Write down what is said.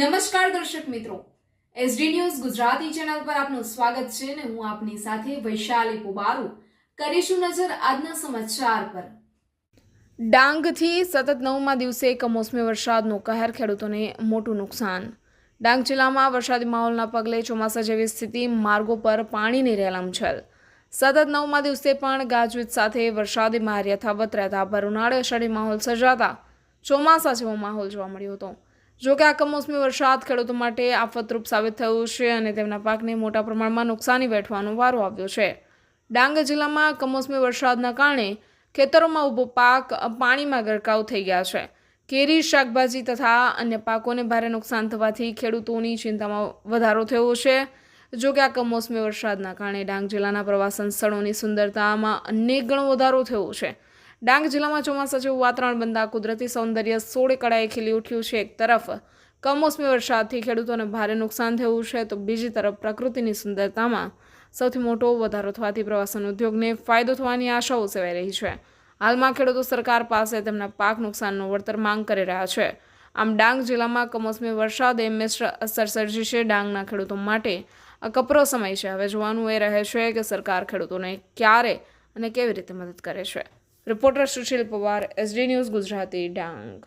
નમસ્કાર દર્શક મિત્રો, એસડી ન્યૂઝ ગુજરાતી ચેનલ પર આપનું સ્વાગત છે અને હું આપની સાથે વૈશાલી પોબારુ કરીશું નજર આજના સમાચાર પર। ડાંગથી સતત 9મા દિવસે કમોસમી વરસાદનો કહેર, ખેડૂતોને મોટું નુકસાન। ડાંગ જિલ્લામાં વરસાદી માહોલના પગલે ચોમાસા જેવી સ્થિતિ, માર્ગો પર પાણીની રેલમછેલ। સતત 9મા દિવસે પણ ગાજવીજ સાથે વરસાદી માર યથાવત રહેતા ભર ઉનાળે અષાઢી માહોલ સર્જાતા ચોમાસા જેવો માહોલ જોવા મળ્યો હતો। જો કે આ કમોસમી વરસાદ ખેડૂતો માટે આફતરૂપ સાબિત થયું છે અને તેમના પાકને મોટા પ્રમાણમાં નુકસાની વેઠવાનો વારો આવ્યો છે। ડાંગ જિલ્લામાં કમોસમી વરસાદના કારણે ખેતરોમાં ઊભો પાક પાણીમાં ગરકાવ થઈ ગયા છે। કેરી, શાકભાજી તથા અન્ય પાકોને ભારે નુકસાન થવાથી ખેડૂતોની ચિંતામાં વધારો થયો છે। જો કે આ કમોસમી વરસાદના કારણે ડાંગ જિલ્લાના પ્રવાસન સ્થળોની સુંદરતામાં અનેક ગણો વધારો થયો છે। ડાંગ જિલ્લામાં ચોમાસા જેવું વાતાવરણ બનતા કુદરતી સૌંદર્ય સોળે કળાએ ખીલી ઉઠ્યું છે। એક તરફ કમોસમી વરસાદથી ખેડૂતોને ભારે નુકસાન થયું છે, તો બીજી તરફ પ્રકૃતિની સુંદરતામાં સૌથી મોટો વધારો થવાથી પ્રવાસન ઉદ્યોગને ફાયદો થવાની આશાઓ સેવાઈ રહી છે। હાલમાં ખેડૂતો સરકાર પાસે તેમના પાક નુકસાનનો વળતર માંગ કરી રહ્યા છે। આમ ડાંગ જિલ્લામાં કમોસમી વરસાદે મિશ્ર અસર સર્જી છે। ડાંગના ખેડૂતો માટે આ કપરો સમય છે। હવે જોવાનું એ રહે છે કે સરકાર ખેડૂતોને ક્યારે અને કેવી રીતે મદદ કરે છે। Reporter Sushil Pawar, SD news Gujarati, Dang.